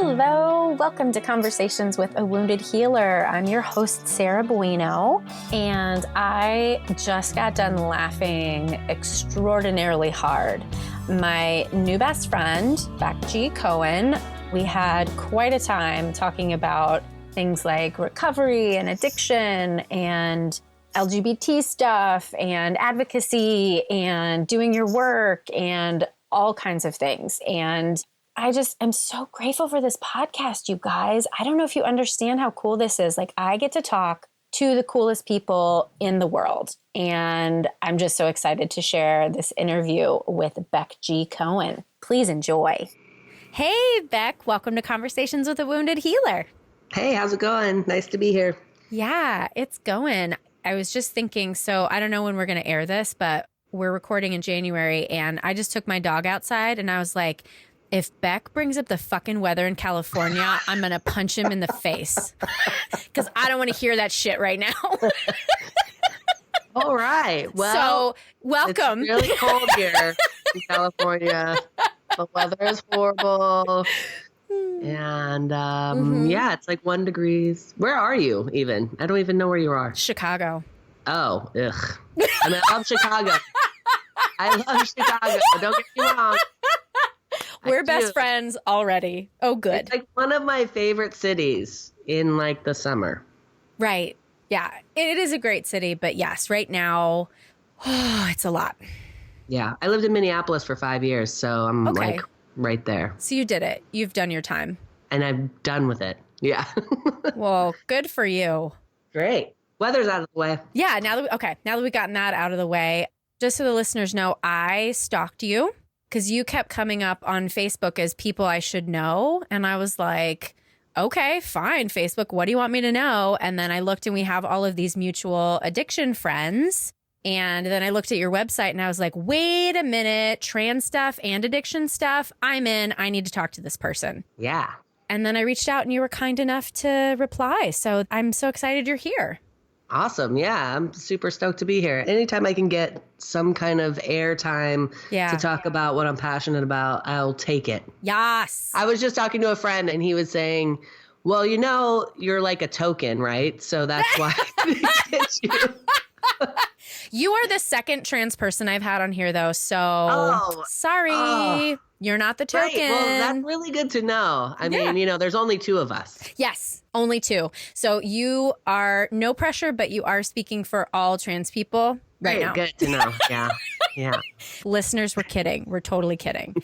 Hello, welcome to Conversations with a Wounded Healer. I'm your host, Sarah Bueno, and I just got done laughing extraordinarily hard. My new best friend, Gee-Cohen, we had quite a time talking about things like recovery and addiction and LGBT stuff and advocacy and doing your work and all kinds of things. And I just am so grateful for this podcast, you guys. I don't know if you understand how cool this is. Like, I get to talk to the coolest people in the world. And I'm just so excited to share this interview with Beck Gee-Cohen. Please enjoy. Hey, Beck. Welcome to Conversations with a Wounded Healer. Hey, how's it going? Nice to be here. Yeah, it's going. I was just thinking, so I don't know when we're going to air this, but we're recording in January. And I just took my dog outside and I was like, if Beck brings up the fucking weather in California, I'm going to punch him in the face because I don't want to hear that shit right now. All right. Well, so welcome. It's really cold here in California. The weather is horrible. And yeah, it's like 1 degree. Where are you even? I don't even know where you are. Chicago. Oh, ugh. I mean, I love Chicago. I love Chicago. Don't get me wrong. We're best friends already. Oh, good. It's like one of my favorite cities in like the summer. Right. Yeah. It is a great city, but yes, right now, it's a lot. Yeah. I lived in Minneapolis for 5 years, so I'm like right there. So you did it. You've done your time. And I'm done with it. Yeah. Well, good for you. Great. Weather's out of the way. Yeah. Now that we've gotten that out of the way, just so the listeners know, I stalked you because you kept coming up on Facebook as people I should know. And I was like, okay, fine, Facebook, what do you want me to know? And then I looked and we have all of these mutual addiction friends. And then I looked at your website and I was like, wait a minute, trans stuff and addiction stuff. I'm in. I need to talk to this person. Yeah. And then I reached out and you were kind enough to reply. So I'm so excited you're here. Awesome. Yeah, I'm super stoked to be here. Anytime I can get some kind of airtime to talk about what I'm passionate about, I'll take it. Yes. I was just talking to a friend and he was saying, well, you know, you're like a token, right? So that's why they get you. You are the second trans person I've had on here, though. So sorry. You're not the token. Right. Well, that's really good to know. I mean, you know, there's only 2 of us. Yes, only 2. So you are no pressure, but you are speaking for all trans people right now. Good to know. Yeah. Yeah. Listeners, we're kidding. We're totally kidding.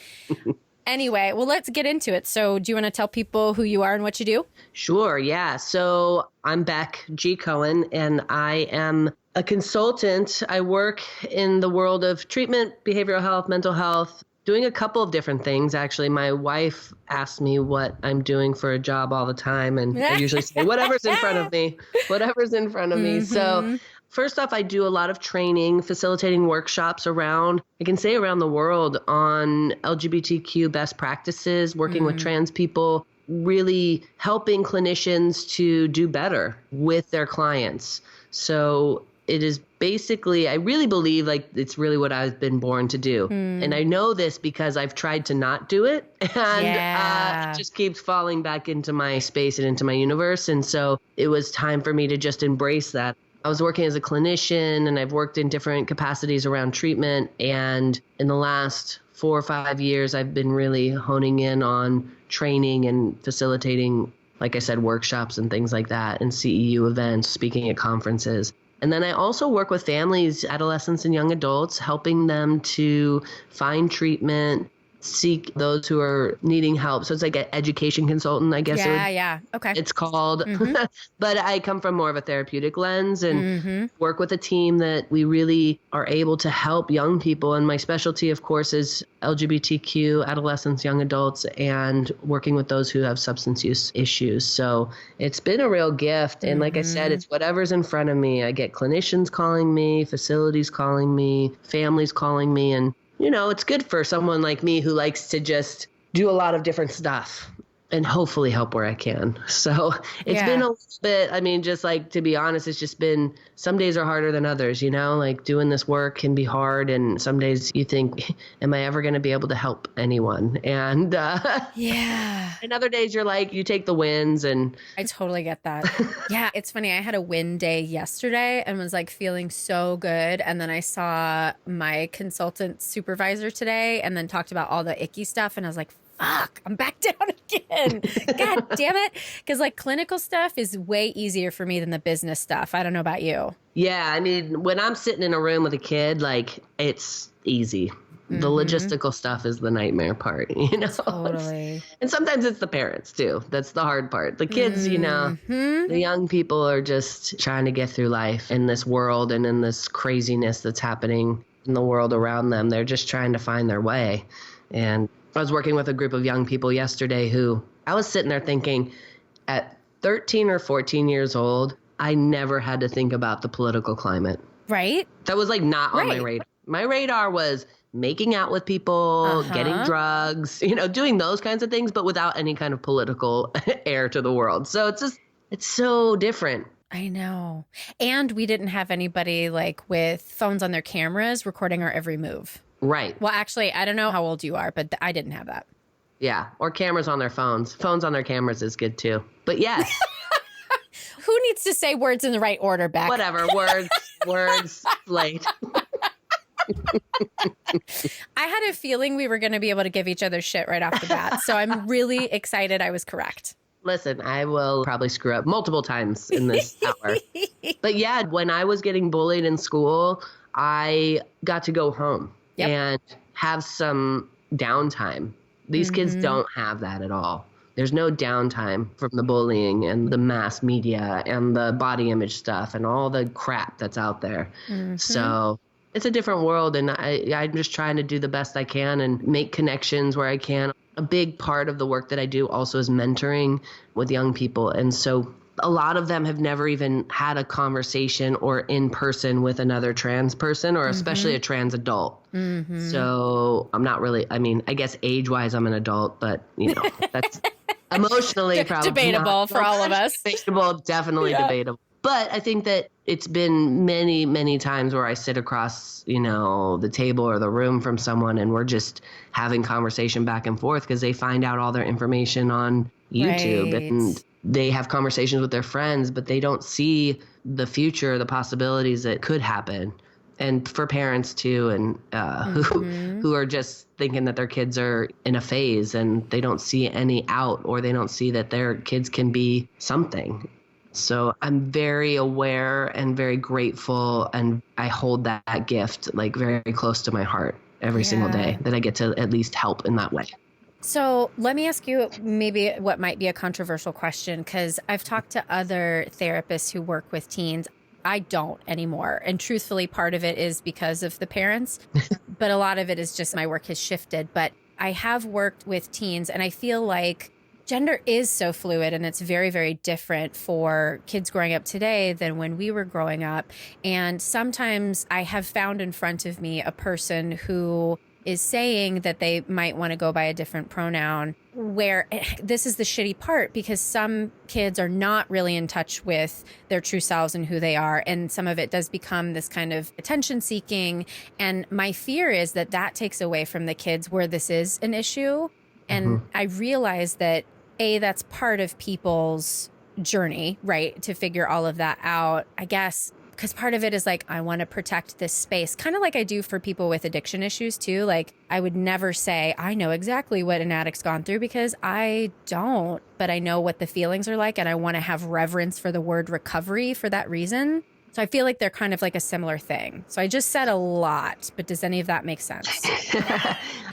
Anyway, well, let's get into it. So do you want to tell people who you are and what you do? Sure. Yeah. So I'm Beck Gee-Cohen, and I am a consultant. I work in the world of treatment, behavioral health, mental health, doing a couple of different things. Actually, my wife asks me what I'm doing for a job all the time. And I usually say, whatever's in front of me, whatever's in front of me. So first off, I do a lot of training, facilitating workshops around the world on LGBTQ best practices, working with trans people, really helping clinicians to do better with their clients. So it is basically, I really believe like it's really what I've been born to do. And I know this because I've tried to not do it and it just keeps falling back into my space and into my universe. And so it was time for me to just embrace that. I was working as a clinician and I've worked in different capacities around treatment. And in the last 4 or 5 years, I've been really honing in on training and facilitating, like I said, workshops and things like that, and CEU events, speaking at conferences. And then I also work with families, adolescents, and young adults, helping them to find treatment, seek those who are needing help. So it's like an education consultant, I guess. Okay. It's called. But I come from more of a therapeutic lens and work with a team that we really are able to help young people. And my specialty, of course, is LGBTQ, adolescents, young adults, and working with those who have substance use issues. So it's been a real gift. And like I said, it's whatever's in front of me. I get clinicians calling me, facilities calling me, families calling me, and you know, it's good for someone like me who likes to just do a lot of different stuff. and hopefully help where I can. So it's been a little bit, I mean, just like, to be honest, it's just been, some days are harder than others, you know, like doing this work can be hard. And some days you think, am I ever going to be able to help anyone? And and other days you're like, you take the wins. And I totally get that. Yeah, it's funny. I had a win day yesterday and was like feeling so good. And then I saw my consultant supervisor today and then talked about all the icky stuff. And I was like, fuck, I'm back down again. God damn it. Because like clinical stuff is way easier for me than the business stuff. I don't know about you. Yeah, I mean, when I'm sitting in a room with a kid, like, it's easy. The logistical stuff is the nightmare part, you know? Totally. And sometimes it's the parents too. That's the hard part. The kids, you know, the young people are just trying to get through life in this world and in this craziness that's happening in the world around them. They're just trying to find their way. And I was working with a group of young people yesterday who I was sitting there thinking, at 13 or 14 years old, I never had to think about the political climate. Right. That was like not on my radar. My radar was making out with people, getting drugs, you know, doing those kinds of things, but without any kind of political air to the world. So it's just, it's so different. I know. And we didn't have anybody like with phones on their cameras recording our every move. Right. Well, actually, I don't know how old you are, but I didn't have that. Yeah. Or cameras on their phones. Phones on their cameras is good too. But yes. Who needs to say words in the right order, Beck? Whatever. Words late. I had a feeling we were going to be able to give each other shit right off the bat. So I'm really excited I was correct. Listen, I will probably screw up multiple times in this hour. But yeah, when I was getting bullied in school, I got to go home and have some downtime. These kids don't have that at all. There's no downtime from the bullying and the mass media and the body image stuff and all the crap that's out there. So it's a different world, and I'm just trying to do the best I can and make connections where I can. A big part of the work that I do also is mentoring with young people. And so a lot of them have never even had a conversation or in person with another trans person, or especially a trans adult. So I'm not really, I mean, I guess age-wise I'm an adult, but, you know, that's emotionally probably debatable not. For all of us. Debatable, definitely debatable. But I think that it's been many, many times where I sit across, you know, the table or the room from someone and we're just having conversation back and forth because they find out all their information on YouTube and they have conversations with their friends, but they don't see the future, the possibilities that could happen. And for parents too, and who are just thinking that their kids are in a phase and they don't see any out, or they don't see that their kids can be something. So I'm very aware and very grateful, and I hold that gift like very close to my heart every single day, that I get to at least help in that way. So let me ask you maybe what might be a controversial question, because I've talked to other therapists who work with teens. I don't anymore. And truthfully, part of it is because of the parents, but a lot of it is just my work has shifted. But I have worked with teens, and I feel like gender is so fluid, and it's very, very different for kids growing up today than when we were growing up. And sometimes I have found in front of me a person who is saying that they might want to go by a different pronoun, where this is the shitty part, because some kids are not really in touch with their true selves and who they are. And some of it does become this kind of attention seeking. And my fear is that that takes away from the kids where this is an issue. And I realize that that's part of people's journey, right? To figure all of that out, I guess. Because part of it is like, I want to protect this space, kind of like I do for people with addiction issues too. Like, I would never say, I know exactly what an addict's gone through, because I don't, but I know what the feelings are like. And I want to have reverence for the word recovery for that reason. So I feel like they're kind of like a similar thing. So I just said a lot, but does any of that make sense?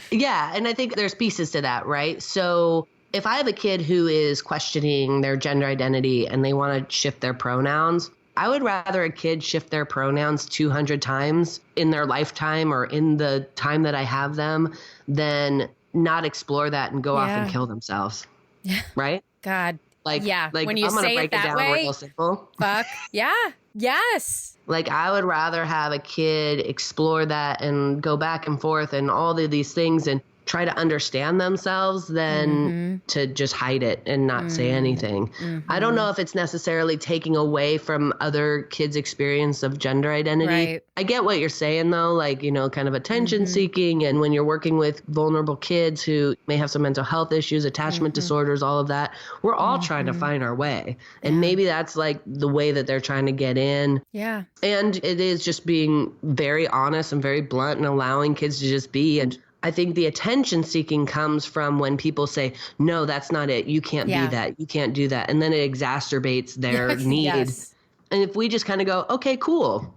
Yeah. And I think there's pieces to that, right? So if I have a kid who is questioning their gender identity and they want to shift their pronouns, I would rather a kid shift their pronouns 200 times in their lifetime or in the time that I have them than not explore that and go off and kill themselves. Yeah. Right? God. Like when you I'm gonna say break it that down way, real simple. Fuck. Yeah. Yes. Like, I would rather have a kid explore that and go back and forth and all of these things. And try to understand themselves than to just hide it and not say anything. I don't know if it's necessarily taking away from other kids' experience of gender identity. Right. I get what you're saying though, like, you know, kind of attention seeking. And when you're working with vulnerable kids who may have some mental health issues, attachment disorders, all of that, we're all trying to find our way. And maybe that's like the way that they're trying to get in. Yeah. And it is just being very honest and very blunt and allowing kids to just be. And I think the attention seeking comes from when people say, no, that's not it. You can't be that. You can't do that. And then it exacerbates their need. Yes. And if we just kind of go, okay, cool,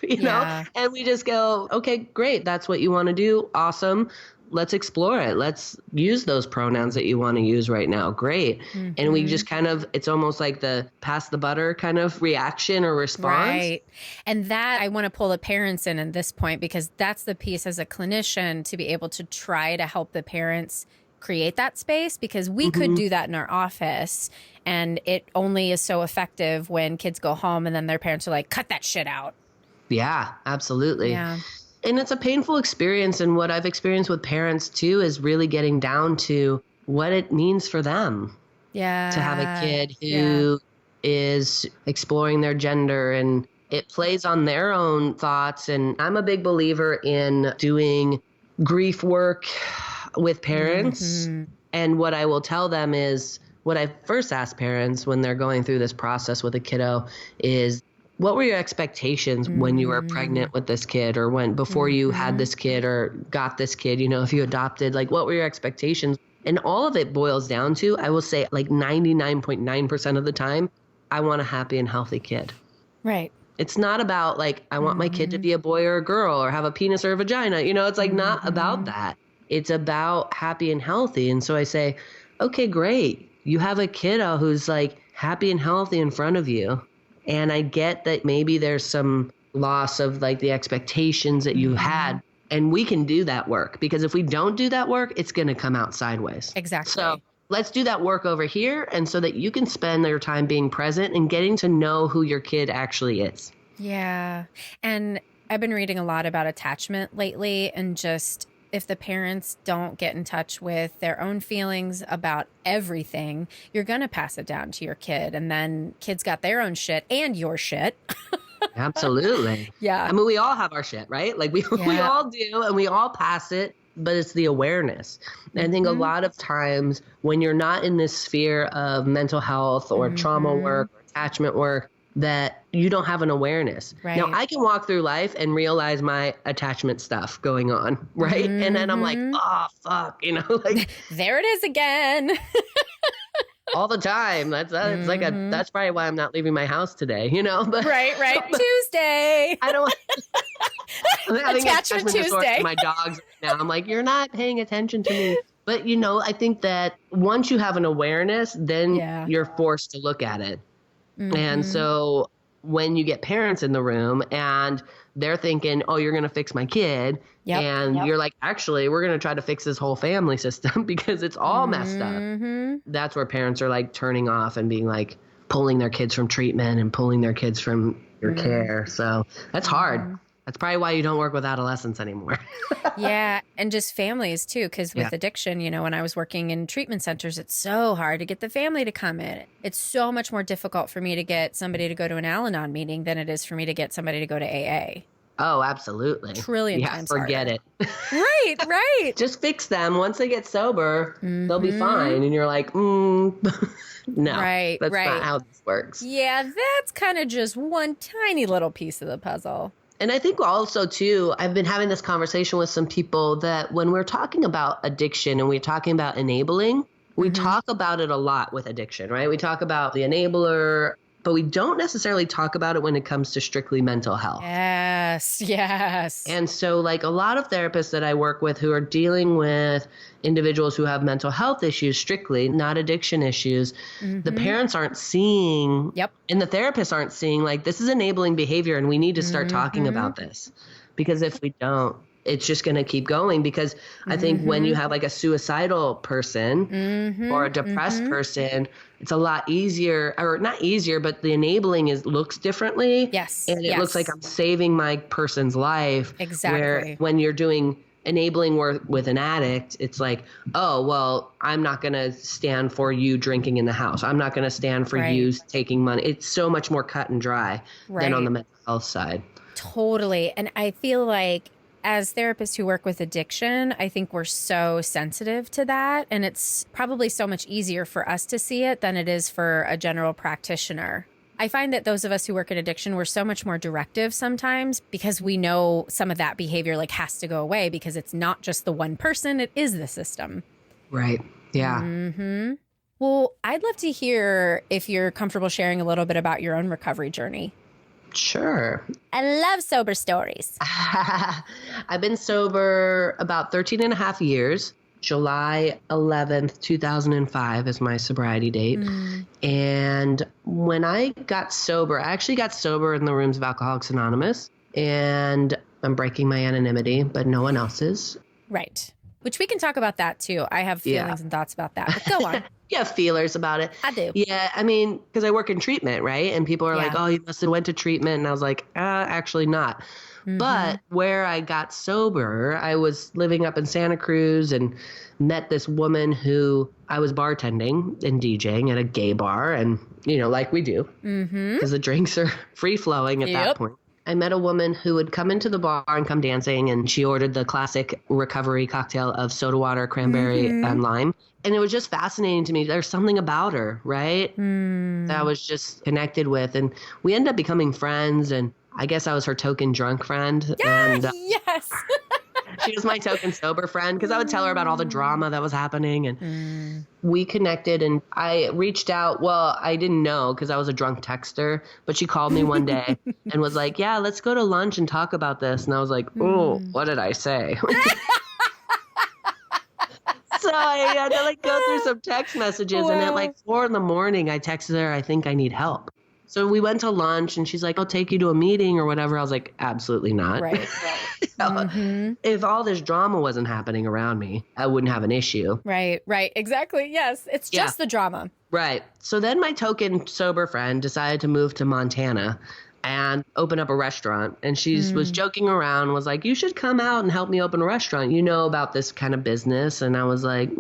you know, and we just go, okay, great. That's what you want to do. Awesome. Let's explore it. Let's use those pronouns that you want to use right now. Great. And we just kind of, it's almost like the pass the butter kind of reaction or response. Right. And that I want to pull the parents in at this point, because that's the piece as a clinician to be able to try to help the parents create that space, because we could do that in our office. And it only is so effective when kids go home and then their parents are like, cut that shit out. Yeah, absolutely. Yeah. And it's a painful experience. And what I've experienced with parents too is really getting down to what it means for them to have a kid who is exploring their gender, and it plays on their own thoughts. And I'm a big believer in doing grief work with parents. And what I will tell them is, what I first ask parents when they're going through this process with a kiddo is, what were your expectations when you were pregnant with this kid, or when before you had this kid or got this kid, you know, if you adopted, like, what were your expectations? And all of it boils down to, I will say, like 99.9% of the time, I want a happy and healthy kid. Right. It's not about like, I want my kid to be a boy or a girl or have a penis or a vagina. You know, it's like not about that. It's about happy and healthy. And so I say, okay, great. You have a kiddo who's like happy and healthy in front of you. And I get that maybe there's some loss of like the expectations that you had. And we can do that work, because if we don't do that work, it's going to come out sideways. Exactly. So let's do that work over here. And so that you can spend your time being present and getting to know who your kid actually is. Yeah. And I've been reading a lot about attachment lately, and just if the parents don't get in touch with their own feelings about everything, you're going to pass it down to your kid. And then kids got their own shit and your shit. Absolutely. Yeah. I mean, we all have our shit, right? Like we all do, and we all pass it, but it's the awareness. And I think a lot of times when you're not in this sphere of mental health or trauma work or attachment work, that you don't have an awareness. Right. Now, I can walk through life and realize my attachment stuff going on, right? And then I'm like, oh, fuck, you know, like there it is again. all the time. That's like that's probably why I'm not leaving my house today, you know? But right. Tuesday. I don't. I'm having Attachment Tuesday. My dogs now. I'm like, you're not paying attention to me. But, you know, I think that once you have an awareness, then you're forced to look at it. And so when you get parents in the room and they're thinking, oh, you're going to fix my kid. And you're like, actually, we're going to try to fix this whole family system because it's all messed up. That's where parents are like turning off and being like pulling their kids from treatment and pulling their kids from your care. So that's hard. That's probably why you don't work with adolescents anymore. Yeah. And just families too. Because with addiction, you know, when I was working in treatment centers, it's so hard to get the family to come in. It's so much more difficult for me to get somebody to go to an Al-Anon meeting than it is for me to get somebody to go to AA. Oh, absolutely. Trillion times forget harder. it. Right. Just fix them. Once they get sober, they'll be fine. And you're like, no, that's not how this works. Yeah, that's kind of just one tiny little piece of the puzzle. And I think also, too, I've been having this conversation with some people that when we're talking about addiction and we're talking about enabling, we talk about it a lot with addiction, right? We talk about the enabler, but we don't necessarily talk about it when it comes to strictly mental health. Yes. And so like a lot of therapists that I work with who are dealing with individuals who have mental health issues strictly, not addiction issues, the parents aren't seeing, and the therapists aren't seeing like this is enabling behavior and we need to start talking about this. Because if we don't, it's just going to keep going. Because I think when you have like a suicidal person or a depressed person, it's a lot easier, or not easier, but the enabling looks differently. Yes. And it looks like I'm saving my person's life. Exactly. Where when you're doing enabling work with an addict, it's like, oh, well, I'm not going to stand for you drinking in the house. I'm not going to stand for you taking money. It's so much more cut and dry than on the mental health side. Totally. And I feel like as therapists who work with addiction, I think we're so sensitive to that. And it's probably so much easier for us to see it than it is for a general practitioner. I find that those of us who work in addiction, we're so much more directive sometimes because we know some of that behavior like has to go away because it's not just the one person, it is the system. Right. Yeah. Mm-hmm. Well, I'd love to hear if you're comfortable sharing a little bit about your own recovery journey. Sure. I love sober stories. I've been sober about 13 and a half years. July 11th, 2005 is my sobriety date. And when I got sober, I actually got sober in the rooms of Alcoholics Anonymous. And I'm breaking my anonymity, but no one else's. Right. Which we can talk about that too. I have feelings and thoughts about that. But go on. You have feelers about it. I do. Yeah. I mean, because I work in treatment, right? And people are like, oh, you must have went to treatment. And I was like, actually not. But where I got sober, I was living up in Santa Cruz and met this woman who I was bartending and DJing at a gay bar. And, you know, like we do, because the drinks are free flowing at that point. I met a woman who would come into the bar and come dancing, and she ordered the classic recovery cocktail of soda water, cranberry, and lime. And it was just fascinating to me. There's something about her, right, that I was just connected with. And we ended up becoming friends, and I guess I was her token drunk friend. Yeah, and, yes. She was my token sober friend because I would tell her about all the drama that was happening. And we connected, and I reached out. Well, I didn't know because I was a drunk texter, but she called me one day and was like, yeah, let's go to lunch and talk about this. And I was like, oh, what did I say? So I had to like go through some text messages. And at like 4 a.m, I texted her, I think I need help. So we went to lunch and she's like, I'll take you to a meeting or whatever. I was like, absolutely not. Right. If all this drama wasn't happening around me, I wouldn't have an issue. Right. Exactly. Yes. It's just the drama. Right. So then my token sober friend decided to move to Montana and open up a restaurant. And she was joking around, was like, you should come out and help me open a restaurant. You know about this kind of business. And I was like,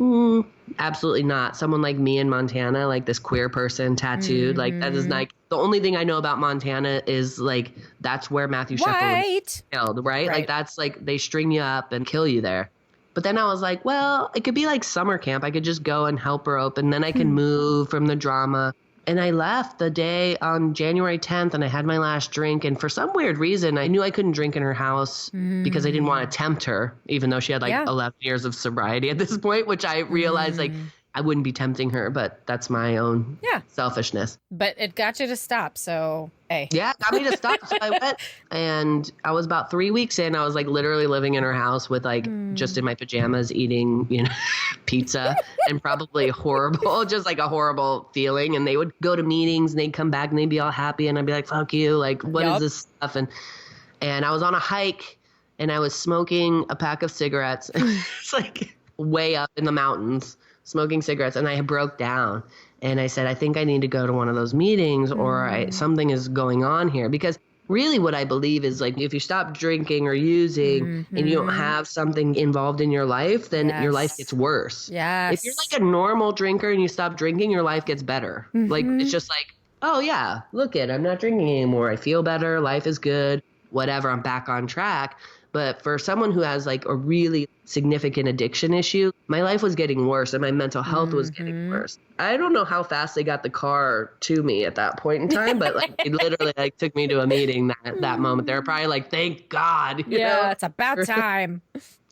absolutely not. Someone like me in Montana, like this queer person tattooed, like that is like, the only thing I know about Montana is like, that's where Matthew Shepard was killed, right? Like that's like, they string you up and kill you there. But then I was like, well, it could be like summer camp. I could just go and help her open. Then I can move from the drama. And I left the day on January 10th and I had my last drink. And for some weird reason, I knew I couldn't drink in her house because I didn't want to tempt her, even though she had like 11 years of sobriety at this point, which I realized like I wouldn't be tempting her, but that's my own selfishness. But it got you to stop. So, hey. Yeah, it got me to stop. So I went and I was about 3 weeks in. I was like literally living in her house with like just in my pajamas eating, you know, pizza and probably horrible, just like a horrible feeling. And they would go to meetings and they'd come back and they'd be all happy. And I'd be like, fuck you. Like, what is this stuff? And I was on a hike and I was smoking a pack of cigarettes. It's like way up in the mountains. Smoking cigarettes, and I broke down and I said, I think I need to go to one of those meetings or something is going on here. Because really what I believe is like, if you stop drinking or using and you don't have something involved in your life, then your life gets worse. Yes. If you're like a normal drinker and you stop drinking, your life gets better. Like, it's just like, oh yeah, look I'm not drinking anymore. I feel better. Life is good, whatever. I'm back on track. But for someone who has like a really significant addiction issue, my life was getting worse and my mental health was getting worse. I don't know how fast they got the car to me at that point in time, but like it literally like took me to a meeting that moment. They were probably like, thank God. You know? It's about time.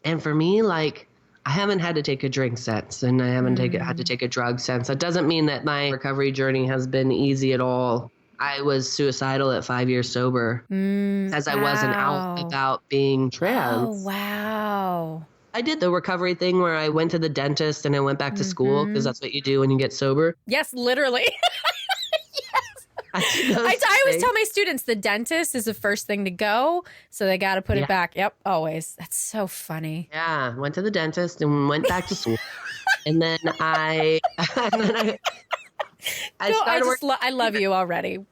And for me, like, I haven't had to take a drink since, and I haven't had to take a drug since. That doesn't mean that my recovery journey has been easy at all. I was suicidal at 5 years sober as I wasn't out about being trans. Oh, wow. I did the recovery thing where I went to the dentist and I went back to school because that's what you do when you get sober. Yes, literally. I always tell my students the dentist is the first thing to go. So they got to put it back. Yep, always. That's so funny. Yeah, went to the dentist and went back to school. And then I I love you already.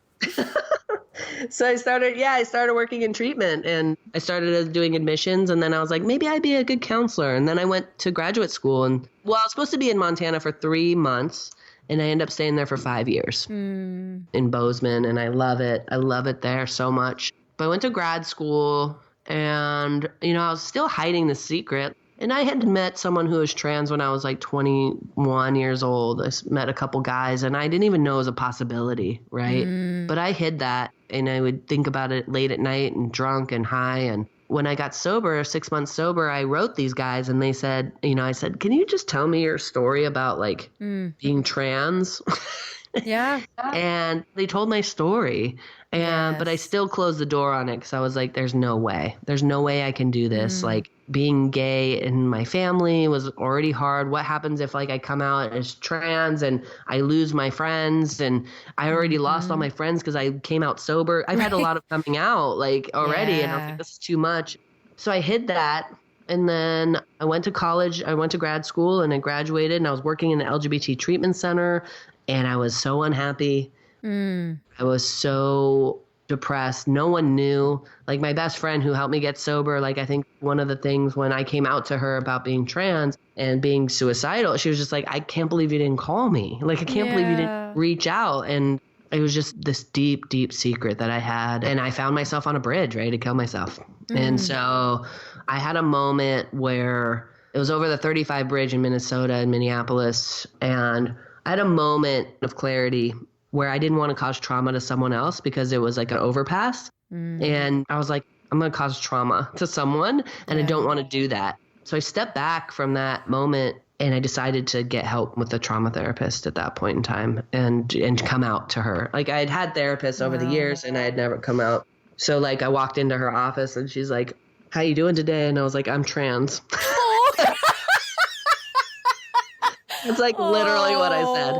So I started working in treatment, and I started doing admissions, and then I was like, maybe I'd be a good counselor. And then I went to graduate school, and I was supposed to be in Montana for 3 months, and I ended up staying there for 5 years in Bozeman, and I love it. I love it there so much. But I went to grad school, and, I was still hiding the secret. And I had met someone who was trans when I was like 21 years old. I met a couple guys, and I didn't even know it was a possibility, right? But I hid that, and I would think about it late at night and drunk and high. And when I got sober, 6 months sober, I wrote these guys, and they said, I said, can you just tell me your story about like being trans? Yeah. And they told my story. But I still closed the door on it because I was like, there's no way I can do this. Like, being gay in my family was already hard. What happens if like I come out as trans and I lose my friends? And I already lost all my friends because I came out sober. I've had a lot of coming out like already, and I was like, this is too much. So I hid that. And then I went to college. I went to grad school, and I graduated, and I was working in the LGBT treatment center, and I was so unhappy. I was so depressed. No one knew. Like, my best friend who helped me get sober, like, I think one of the things when I came out to her about being trans and being suicidal, she was just like, I can't believe you didn't call me. Like, I can't believe you didn't reach out. And it was just this deep, deep secret that I had. And I found myself on a bridge, ready to kill myself. And so I had a moment where it was over the 35 bridge in Minnesota, in Minneapolis. And I had a moment of clarity where I didn't want to cause trauma to someone else because it was like an overpass. And I was like, I'm going to cause trauma to someone, and I don't want to do that. So I stepped back from that moment, and I decided to get help with the trauma therapist at that point in time and come out to her. Like, I had therapists over the years, and I had never come out. So like, I walked into her office, and she's like, how you doing today? And I was like, I'm trans. It's like literally what I said.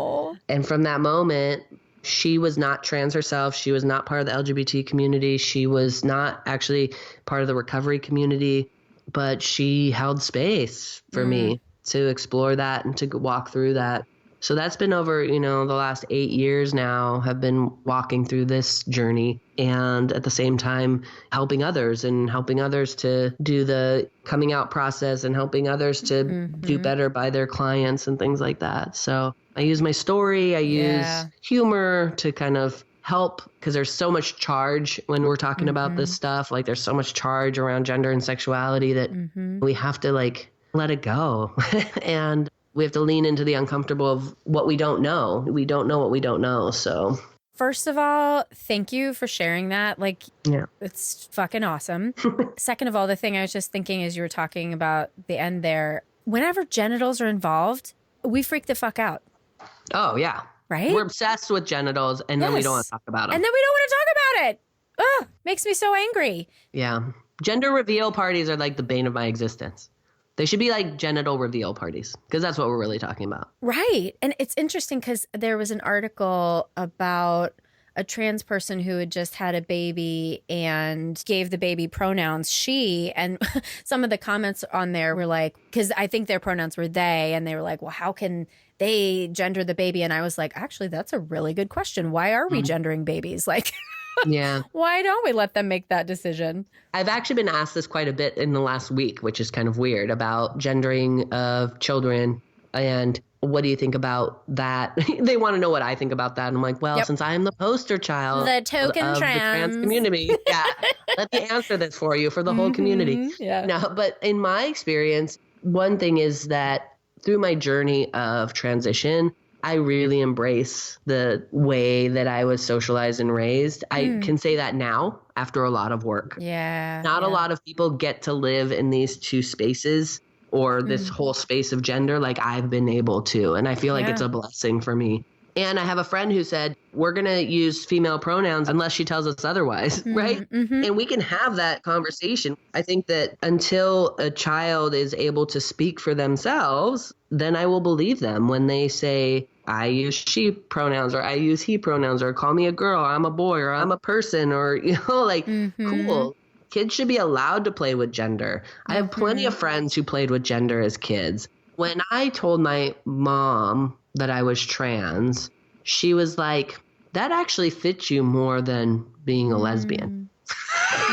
And from that moment, she was not trans herself. She was not part of the LGBT community. She was not actually part of the recovery community, but she held space for me to explore that and to walk through that. So that's been over, the last 8 years now, have been walking through this journey, and at the same time helping others to do the coming out process, and helping others to do better by their clients and things like that. So I use my story, I use humor to kind of help, because there's so much charge when we're talking about this stuff. Like, there's so much charge around gender and sexuality that we have to like let it go. And we have to lean into the uncomfortable of what we don't know. We don't know what we don't know. So first of all, thank you for sharing that. Like, it's fucking awesome. Second of all, the thing I was just thinking as you were talking about the end there, whenever genitals are involved, we freak the fuck out. Oh, yeah. Right? We're obsessed with genitals, and then we don't want to talk about them. And then we don't want to talk about it. Ugh, makes me so angry. Yeah. Gender reveal parties are like the bane of my existence. They should be like genital reveal parties, because that's what we're really talking about. Right. And it's interesting because there was an article about a trans person who had just had a baby and gave the baby pronouns she, and some of the comments on there were like, because I think their pronouns were they, and they were like, well, how can they gender the baby? And I was like, actually, that's a really good question. Why are we gendering babies? Like, yeah. Why don't we let them make that decision? I've actually been asked this quite a bit in the last week, which is kind of weird, about gendering of children. And what do you think about that? They want to know what I think about that. And I'm like, well, since I'm the poster child the token of the trans community, let me answer this for you, for the whole community. Yeah. No, but in my experience, one thing is that through my journey of transition, I really embrace the way that I was socialized and raised. I can say that now after a lot of work. Yeah. Not a lot of people get to live in these two spaces or this whole space of gender like I've been able to. And I feel like it's a blessing for me. And I have a friend who said, we're going to use female pronouns unless she tells us otherwise, right? And we can have that conversation. I think that until a child is able to speak for themselves, then I will believe them when they say, I use she pronouns, or I use he pronouns, or call me a girl, or I'm a boy, or I'm a person, or, like, cool. Kids should be allowed to play with gender. I have plenty of friends who played with gender as kids. When I told my mom that I was trans, she was like, that actually fits you more than being a lesbian.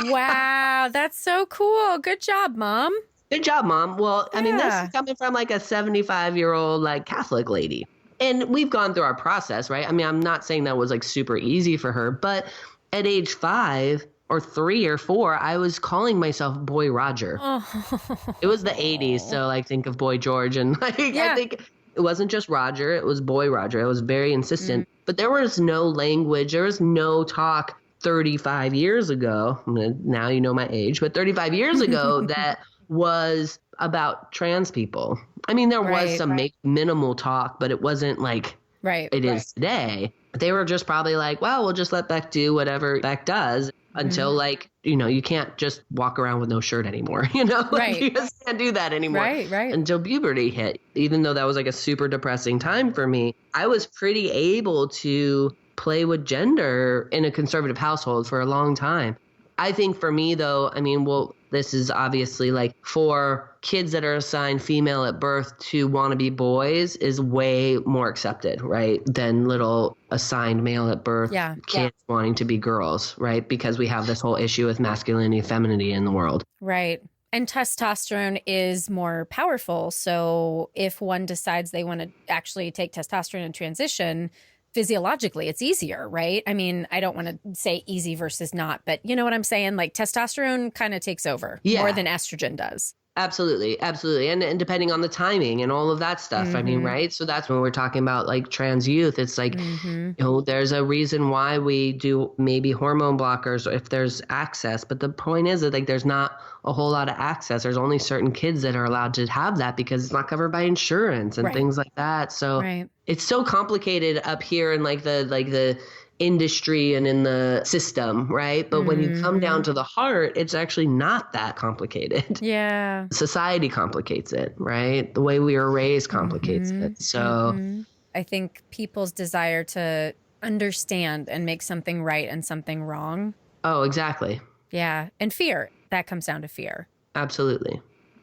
Wow, that's so cool. Good job, Mom. Good job, Mom. Well, I mean, this is coming from like a 75-year-old like Catholic lady. And we've gone through our process, right? I mean, I'm not saying that was like super easy for her, but at age 5 or 3 or 4, I was calling myself Boy Roger. Oh. It was the 80s, so like think of Boy George. And like I think it wasn't just Roger, it was Boy Roger. I was very insistent. But there was no language, there was no talk 35 years ago. Now you know my age, but 35 years ago that was about trans people. I mean, there was some minimal talk, but it wasn't like it is today. They were just probably like, well, we'll just let Beck do whatever Beck does until like, you know, you can't just walk around with no shirt anymore, you know? Like, you just can't do that anymore. Until puberty hit. Even though that was like a super depressing time for me, I was pretty able to play with gender in a conservative household for a long time. I think for me, though, I mean, well, this is obviously like for kids that are assigned female at birth to want to be boys is way more accepted, right? Than little assigned male at birth kids wanting to be girls, right? Because we have this whole issue with masculinity and femininity in the world. Right. And testosterone is more powerful. So if one decides they want to actually take testosterone and transition, physiologically, it's easier, right? I mean, I don't want to say easy versus not, but you know what I'm saying? Like testosterone kind of takes over more than estrogen does. Absolutely. Absolutely. And depending on the timing and all of that stuff, I mean, right? So that's when we're talking about like trans youth. It's like, you know, there's a reason why we do maybe hormone blockers if there's access. But the point is that like there's not a whole lot of access. There's only certain kids that are allowed to have that because it's not covered by insurance and things like that. So it's so complicated up here in like the industry and in the system, right? But when you come down to the heart, it's actually not that complicated. Yeah. Society complicates it, right? The way we were raised complicates it. So I think people's desire to understand and make something right and something wrong. Oh, exactly. Yeah. And fear. That comes down to fear. Absolutely.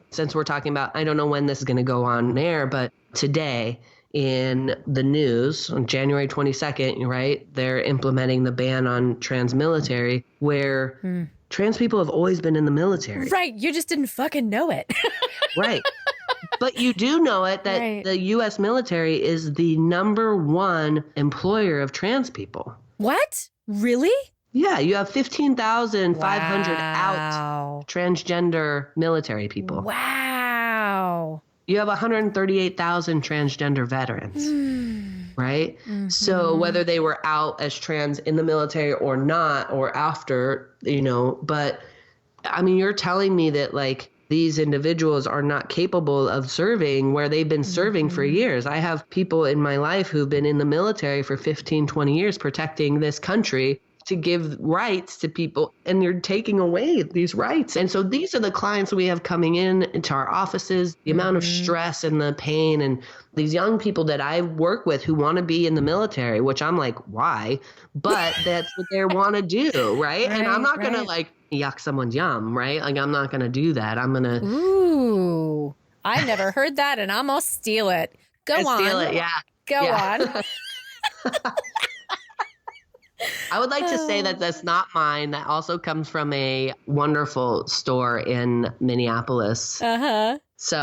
Since we're talking about, I don't know when this is going to go on air, but today in the news on January 22nd, right, they're implementing the ban on trans military where trans people have always been in the military. Right. You just didn't fucking know it. Right. But you do know it that the U.S. military is the #1 employer of trans people. What? Really? Yeah, you have 15,500 out transgender military people. Wow. You have 138,000 transgender veterans, right? So whether they were out as trans in the military or not, or after, you know, but I mean, you're telling me that like these individuals are not capable of serving where they've been serving for years. I have people in my life who've been in the military for 15, 20 years protecting this country to give rights to people, and you're taking away these rights. And so these are the clients we have coming into our offices, the amount of stress and the pain, and these young people that I work with who want to be in the military, which I'm like, why? But that's what they want to do, right? And I'm not going to like yuck someone's yum, right? Like I'm not going to do that. I'm going to... Ooh, I never heard that, and I'm going to steal it. Go on. Steal it, yeah. Go on. I would like to say that that's not mine. That also comes from a wonderful store in Minneapolis. Uh-huh. So,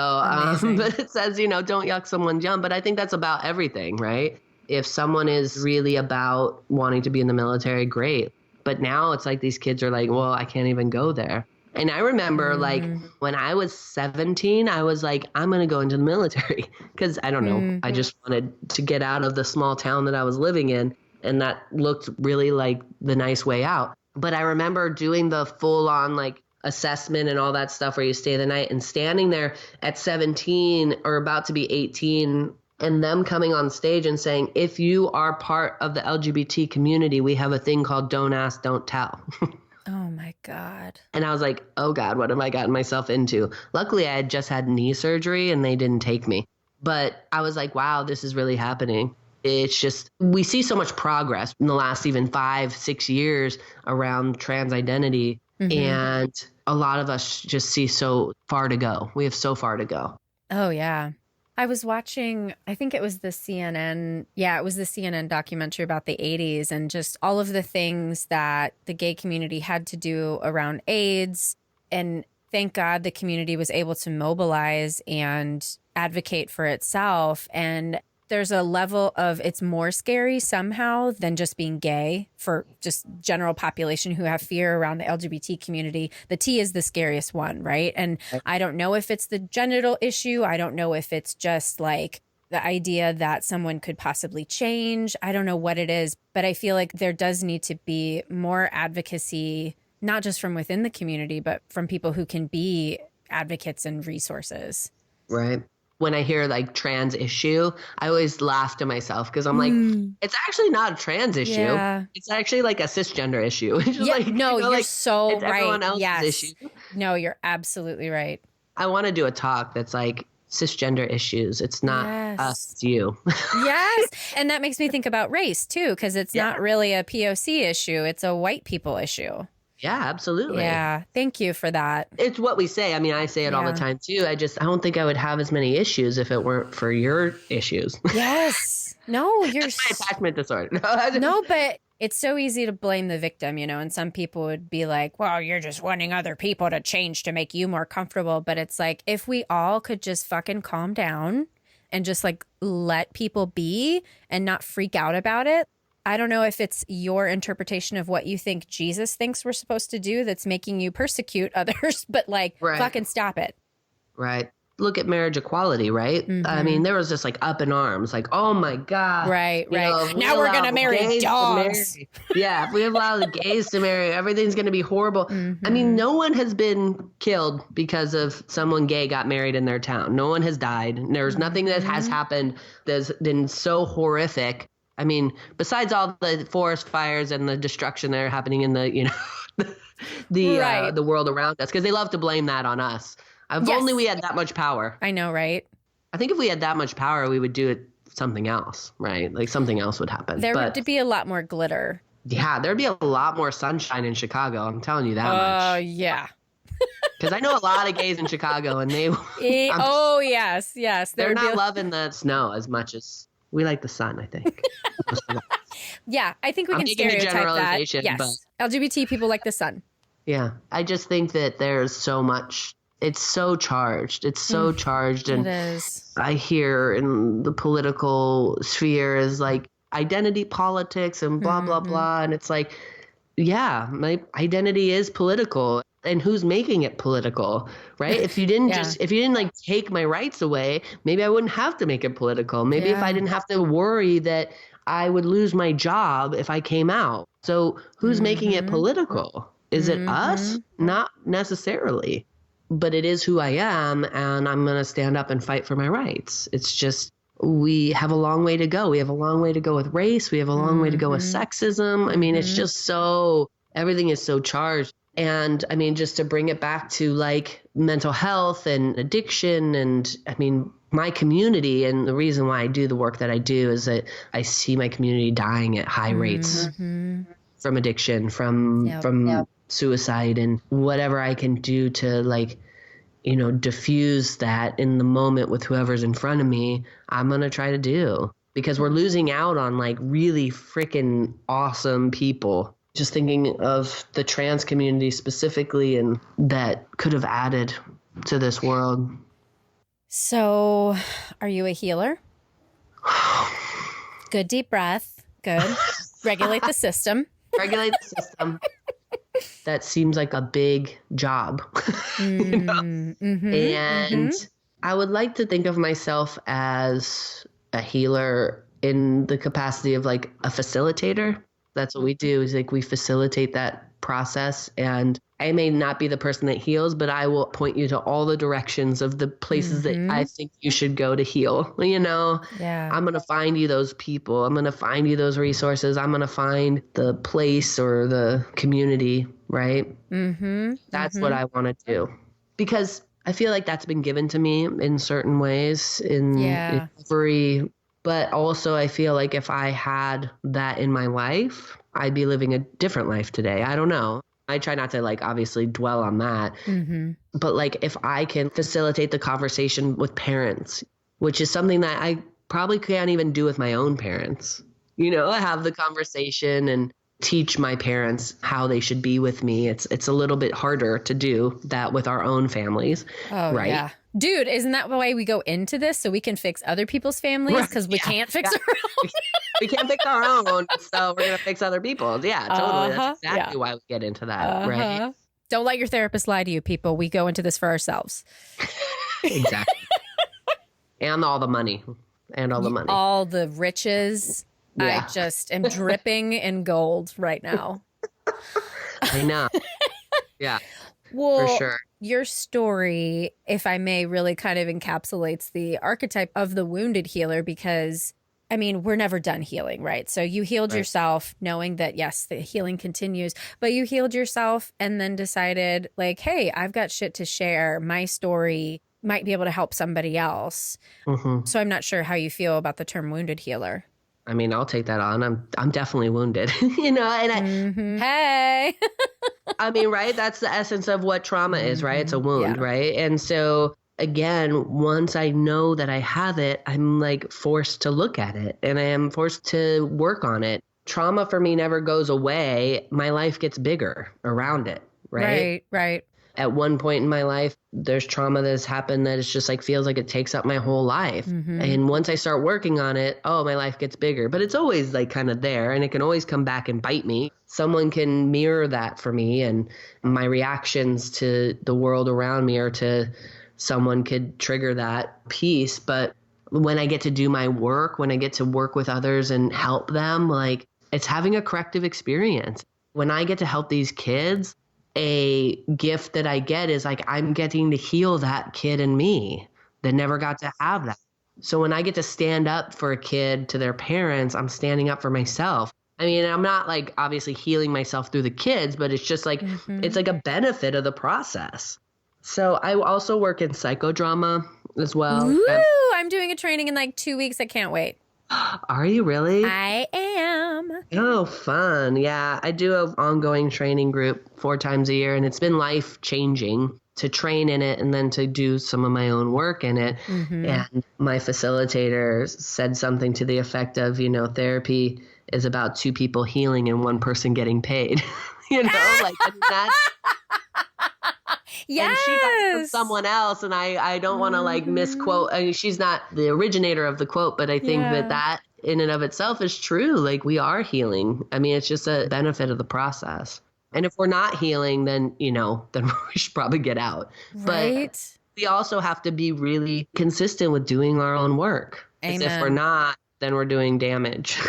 but it says, you know, don't yuck someone's yum. But I think that's about everything, right? If someone is really about wanting to be in the military, great. But now it's like these kids are like, well, I can't even go there. And I remember like when I was 17, I was like, I'm going to go into the military because I don't know. I just wanted to get out of the small town that I was living in. And that looked really like the nice way out. But I remember doing the full on like assessment and all that stuff where you stay the night and standing there at 17 or about to be 18 and them coming on stage and saying, if you are part of the LGBT community, we have a thing called don't ask, don't tell. Oh my God. And I was like, oh God, what have I gotten myself into? Luckily, I had just had knee surgery and they didn't take me. But I was like, wow, this is really happening. It's just, we see so much progress in the last even 5-6 years around trans identity. And a lot of us just see so far to go. We have so far to go. Oh, yeah. I was watching, I think it was the CNN. Yeah, it was the CNN documentary about the 80s and just all of the things that the gay community had to do around AIDS. And thank God the community was able to mobilize and advocate for itself. And there's a level of it's more scary somehow than just being gay for just general population who have fear around the LGBT community. The T is the scariest one, right? And I don't know if it's the genital issue. I don't know if it's just like the idea that someone could possibly change. I don't know what it is, but I feel like there does need to be more advocacy, not just from within the community, but from people who can be advocates and resources. Right. When I hear like trans issue, I always laugh to myself because I'm like, it's actually not a trans issue. Yeah. It's actually like a cisgender issue. It's just like, no, you're like, so it's right. everyone else's Yes. issue. No, you're absolutely right. I want to do a talk that's like cisgender issues. It's not us, it's you. Yes. And that makes me think about race too, because it's not really a POC issue. It's a white people issue. Yeah, absolutely. Yeah. Thank you for that. It's what we say. I mean, I say it all the time too. I don't think I would have as many issues if it weren't for your issues. Yes. No, you're That's my attachment disorder. No, but it's so easy to blame the victim, you know, and some people would be like, well, you're just wanting other people to change to make you more comfortable. But it's like, if we all could just fucking calm down and just like let people be and not freak out about it. I don't know if it's your interpretation of what you think Jesus thinks we're supposed to do that's making you persecute others, but like fucking stop it. Right. Look at marriage equality, right? Mm-hmm. I mean, there was just like up in arms, like, oh my God. Right. Now we're going to marry dogs. Yeah. If we allow the gays to marry, everything's going to be horrible. Mm-hmm. I mean, no one has been killed because of someone gay got married in their town. No one has died. There's nothing that has happened that's been so horrific. I mean, besides all the forest fires and the destruction that are happening in the, you know, the world around us, because they love to blame that on us. If only we had that much power. I know, right? I think if we had that much power, we would do it something else, right? Like something else would happen. There would be a lot more glitter. Yeah, there'd be a lot more sunshine in Chicago. I'm telling you that much. Yeah. Because I know a lot of gays in Chicago, and they. Yes. They're not loving the snow as much as. We like the sun, I think. Yeah, I think we can stereotype that. Yes, but LGBT people like the sun. Yeah, I just think that there's so much. It's so charged. It's so charged. And it is. I hear in the political sphere is like identity politics and blah, blah, blah. And it's like, yeah, my identity is political. And who's making it political, right? If you didn't if you didn't like take my rights away, maybe I wouldn't have to make it political. Maybe if I didn't have to worry that I would lose my job if I came out. So who's making it political? Is it us? Not necessarily, but it is who I am. And I'm going to stand up and fight for my rights. It's just, we have a long way to go. We have a long way to go with race. We have a long way to go with sexism. I mean, it's just everything is so charged. And I mean, just to bring it back to like mental health and addiction, and I mean, my community, and the reason why I do the work that I do is that I see my community dying at high rates from addiction, from suicide, and whatever I can do to like, you know, diffuse that in the moment with whoever's in front of me, I'm going to try to do, because we're losing out on like really freaking awesome people. Just thinking of the trans community specifically, and that could have added to this world. So, are you a healer? Good deep breath. Good. Regulate the system. Regulate the system. That seems like a big job. You know? And I would like to think of myself as a healer in the capacity of like a facilitator. That's what we do, is like we facilitate that process. And I may not be the person that heals, but I will point you to all the directions of the places that I think you should go to heal. You know, I'm going to find you those people. I'm going to find you those resources. I'm going to find the place or the community, right? That's what I want to do, because I feel like that's been given to me in certain ways in recovery. But also I feel like if I had that in my life, I'd be living a different life today. I don't know. I try not to like obviously dwell on that. But like if I can facilitate the conversation with parents, which is something that I probably can't even do with my own parents. Have the conversation and teach my parents how they should be with me. It's a little bit harder to do that with our own families. Oh, right? Yeah. Dude, isn't that why we go into this? So we can fix other people's families? Because we can't fix our own. We can't fix our own, so we're going to fix other people's. Yeah, totally. That's exactly why we get into that, right? Don't let your therapist lie to you, people. We go into this for ourselves. Exactly. And all the money. All the riches. Yeah. I just am dripping in gold right now. I know. Yeah. Well, for sure. Your story, if I may, really kind of encapsulates the archetype of the wounded healer because, I mean, we're never done healing, right? So you healed yourself knowing that, yes, the healing continues, but you healed yourself and then decided like, hey, I've got shit to share. My story might be able to help somebody else. Mm-hmm. So I'm not sure how you feel about the term wounded healer. I mean, I'll take that on. I'm definitely wounded, and hey, I mean, right. That's the essence of what trauma is, right? It's a wound, right? And so again, once I know that I have it, I'm like forced to look at it and I am forced to work on it. Trauma for me never goes away. My life gets bigger around it, right? Right. At one point in my life, there's trauma that has happened that it's just like feels like it takes up my whole life. Mm-hmm. And once I start working on it, my life gets bigger. But it's always like kind of there and it can always come back and bite me. Someone can mirror that for me and my reactions to the world around me or to someone could trigger that piece. But when I get to do my work, when I get to work with others and help them, like it's having a corrective experience. When I get to help these kids, a gift that I get is like I'm getting to heal that kid in me that never got to have that. So when I get to stand up for a kid to their parents, I'm standing up for myself. I mean, I'm not like obviously healing myself through the kids, but it's just like it's like a benefit of the process. So I also work in psychodrama as well. Ooh, I'm doing a training in like 2 weeks. I can't wait. Are you really? I am. Oh, fun. Yeah, I do an ongoing training group 4 times a year, and it's been life-changing to train in it and then to do some of my own work in it. Mm-hmm. And my facilitator said something to the effect of, therapy is about 2 people healing and 1 person getting paid. Like that's... Yes. And she got it from someone else, and I don't want to like misquote. I mean, she's not the originator of the quote, but I think that in and of itself is true. Like we are healing. I mean, it's just a benefit of the process. And if we're not healing, then, then we should probably get out. Right. But we also have to be really consistent with doing our own work. Because if we're not, then we're doing damage.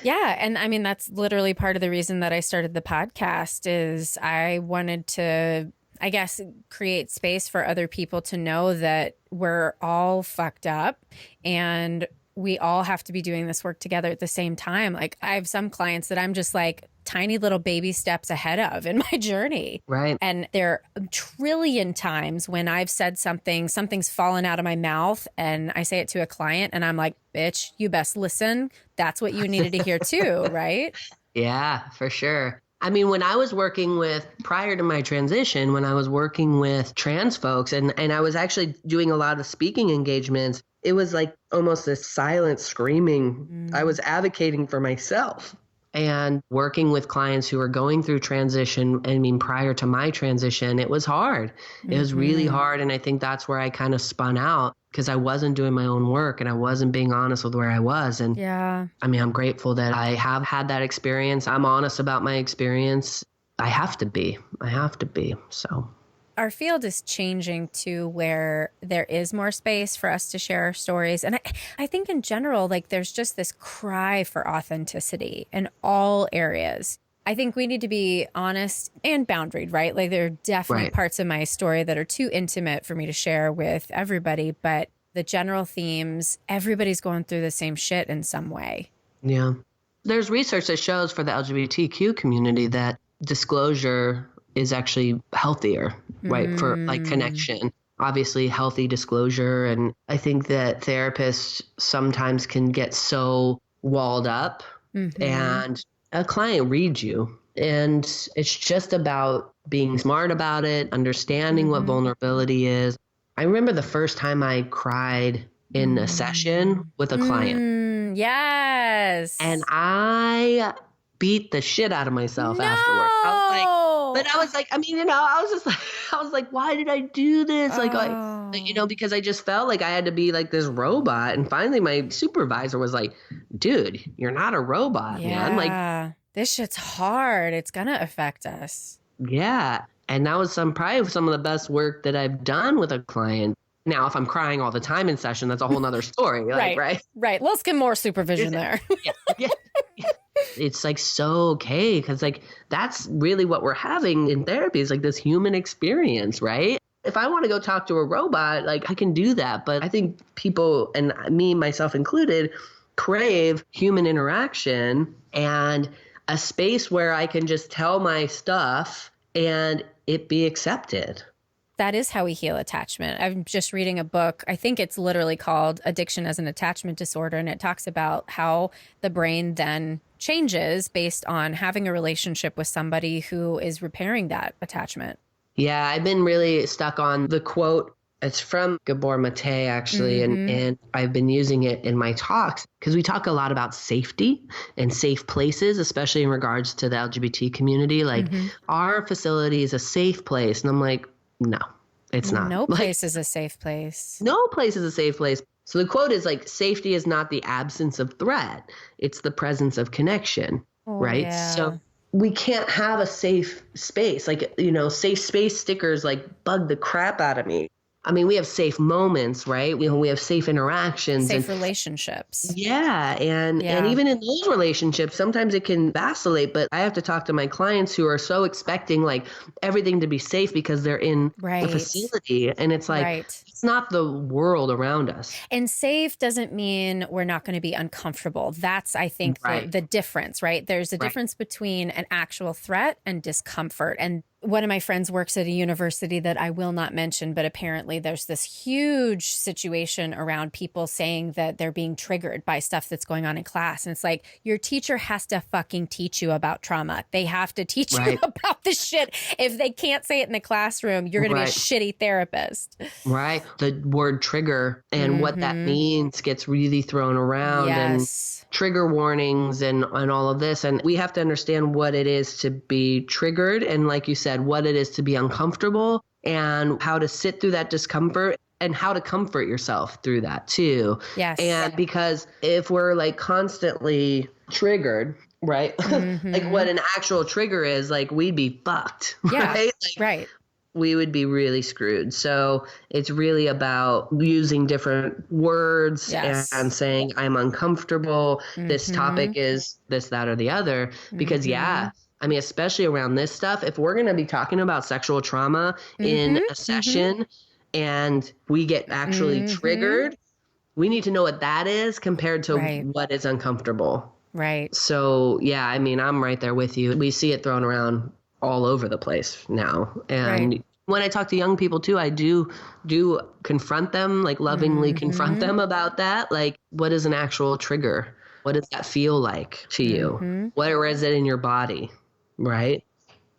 Yeah. And I mean, that's literally part of the reason that I started the podcast is I wanted to, I guess, create space for other people to know that we're all fucked up and we all have to be doing this work together at the same time. Like I have some clients that I'm just like tiny little baby steps ahead of in my journey. Right. And there are a trillion times when I've said something's fallen out of my mouth and I say it to a client and I'm like, bitch, you best listen. That's what you needed to hear too, right? Yeah, for sure. I mean, when I was working with, prior to my transition, when I was working with trans folks and I was actually doing a lot of speaking engagements, it was like almost this silent screaming. I was advocating for myself and working with clients who were going through transition. I mean, prior to my transition, it was hard. It was really hard. And I think that's where I kind of spun out because I wasn't doing my own work and I wasn't being honest with where I was. And yeah, I mean, I'm grateful that I have had that experience. I'm honest about my experience. I have to be. So our field is changing to where there is more space for us to share our stories. And I think in general, like there's just this cry for authenticity in all areas. I think we need to be honest and boundaried, right? Like there are definitely parts of my story that are too intimate for me to share with everybody, but the general themes, everybody's going through the same shit in some way. Yeah. There's research that shows for the LGBTQ community that disclosure is actually healthier, right? For like connection, obviously healthy disclosure. And I think that therapists sometimes can get so walled up and a client reads you and it's just about being smart about it, understanding what vulnerability is. I remember the first time I cried in a session with a client. Yes. And I beat the shit out of myself afterward. I was like, I mean, I was like, why did I do this? Because I just felt like I had to be like this robot. And finally my supervisor was like, dude, you're not a robot, man. Like, this shit's hard. It's going to affect us. Yeah. And that was probably some of the best work that I've done with a client. Now, if I'm crying all the time in session, that's a whole nother story. Right. Let's get more supervision there. Yeah. It's like so okay, because like that's really what we're having in therapy is like this human experience, right? If I want to go talk to a robot, like I can do that. But I think people, and me, myself included, crave human interaction and a space where I can just tell my stuff and it be accepted. That is how we heal attachment. I'm just reading a book. I think it's literally called Addiction as an Attachment Disorder. And it talks about how the brain then changes based on having a relationship with somebody who is repairing that attachment. Yeah, I've been really stuck on the quote. It's from Gabor Mate, actually, and I've been using it in my talks because we talk a lot about safety and safe places, especially in regards to the LGBT community. Like, our facility is a safe place. And I'm like, no, it's not. No place is a safe place. No place is a safe place. So the quote is like, safety is not the absence of threat. It's the presence of connection, right? Yeah. So we can't have a safe space. Like, safe space stickers like bug the crap out of me. I mean, we have safe moments, right? We have safe interactions. Safe relationships. Yeah. And even in those relationships, sometimes it can vacillate. But I have to talk to my clients who are so expecting like everything to be safe because they're in the facility. And it's like, it's not the world around us. And safe doesn't mean we're not going to be uncomfortable. That's, I think, the difference, right? There's a difference between an actual threat and discomfort. And one of my friends works at a university that I will not mention, but apparently there's this huge situation around people saying that they're being triggered by stuff that's going on in class. And it's like, your teacher has to fucking teach you about trauma. They have to teach you about this shit. If they can't say it in the classroom, you're going to be a shitty therapist. Right. The word trigger and what that means gets really thrown around and trigger warnings and all of this. And we have to understand what it is to be triggered. And like you said, what it is to be uncomfortable and how to sit through that discomfort and how to comfort yourself through that too. Yes. And because if we're like constantly triggered, right? Like what an actual trigger is, like we'd be fucked, right? Like, we would be really screwed. So it's really about using different words and saying, I'm uncomfortable. This topic is this, that, or the other. Because I mean, especially around this stuff, if we're going to be talking about sexual trauma in a session and we get actually triggered, we need to know what that is compared to what is uncomfortable. Right. So, yeah, I mean, I'm right there with you. We see it thrown around all over the place now. And when I talk to young people too, I do confront them, like lovingly confront them about that. Like, what is an actual trigger? What does that feel like to you? Where is it in your body? Right.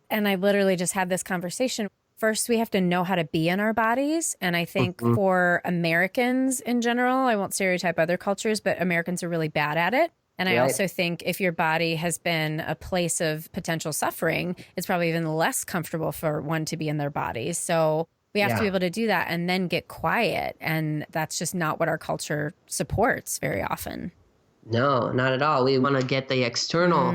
And I literally just had this conversation. First, we have to know how to be in our bodies. And I think for Americans in general, I won't stereotype other cultures, but Americans are really bad at it. And I also think if your body has been a place of potential suffering, it's probably even less comfortable for one to be in their bodies. So we have to be able to do that and then get quiet. And that's just not what our culture supports very often. No, not at all. We want to get the external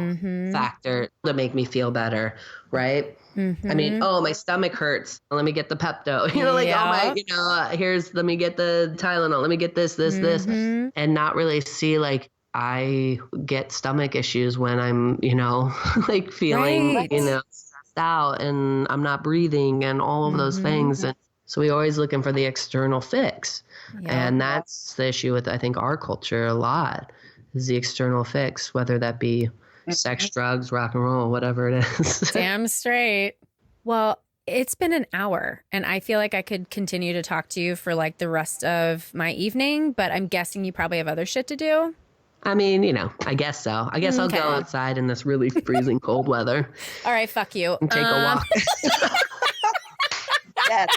factor to make me feel better, right? I mean, oh, my stomach hurts. Let me get the Pepto. Let me get the Tylenol. Let me get this, and not really see like I get stomach issues when I'm, like feeling, stressed out and I'm not breathing and all of those things. And so we're always looking for the external fix. And that's the issue with, I think, our culture a lot. Is the external fix, whether that be sex, drugs, rock and roll, whatever it is. Damn straight. Well, it's been an hour and I feel like I could continue to talk to you for like the rest of my evening, but I'm guessing you probably have other shit to do. I mean, I guess so. I guess I'll go outside in this really freezing cold weather. All right, fuck you. And take a walk. Yes.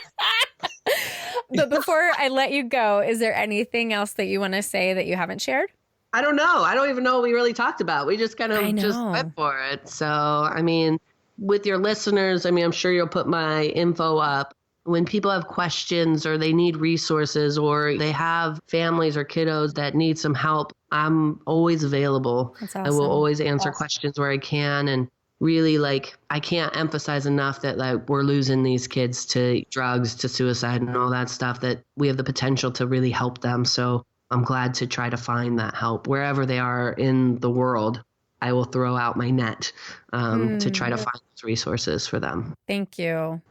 But before I let you go, is there anything else that you want to say that you haven't shared? I don't know. I don't even know what we really talked about. We just kind of just went for it. So, I mean, with your listeners, I mean, I'm sure you'll put my info up. When people have questions or they need resources or they have families or kiddos that need some help, I'm always available. That's awesome. I will always answer questions where I can. And really, like, I can't emphasize enough that like we're losing these kids to drugs, to suicide and all that stuff, that we have the potential to really help them. So I'm glad to try to find that help wherever they are in the world. I will throw out my net to try to find those resources for them. Thank you.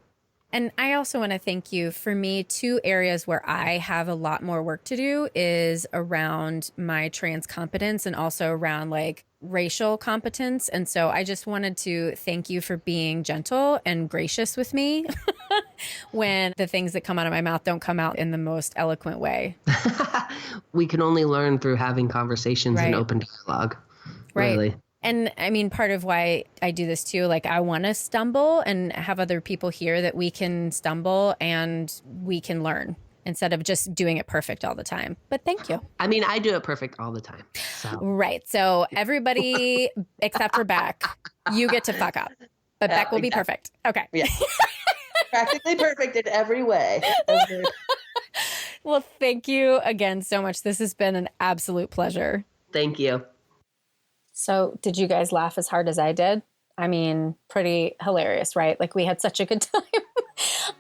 And I also want to thank you. For me, 2 areas where I have a lot more work to do is around my trans competence and also around like racial competence. And so I just wanted to thank you for being gentle and gracious with me when the things that come out of my mouth don't come out in the most eloquent way. We can only learn through having conversations and open dialogue. Right. Really. And I mean, part of why I do this too, like I want to stumble and have other people hear that we can stumble and we can learn instead of just doing it perfect all the time. But thank you. I mean, I do it perfect all the time. So. Right. So everybody except for Beck, you get to fuck up, but Beck will be perfect. Okay. Yeah. Practically perfect in every way. Well, thank you again so much. This has been an absolute pleasure. Thank you. So did you guys laugh as hard as I did? I mean, pretty hilarious, right? Like we had such a good time.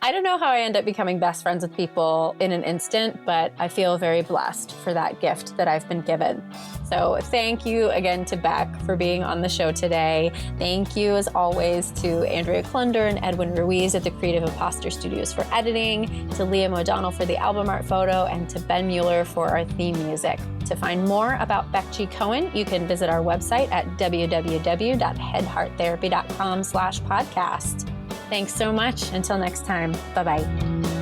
I don't know how I end up becoming best friends with people in an instant, but I feel very blessed for that gift that I've been given. So thank you again to Beck for being on the show today. Thank you, as always, to Andrea Klunder and Edwin Ruiz at the Creative Imposter Studios for editing, to Liam O'Donnell for the album art photo, and to Ben Mueller for our theme music. To find more about Beck Gee-Cohen, you can visit our website at www.headhearttherapy.com/podcast. Thanks so much. Until next time. Bye-bye.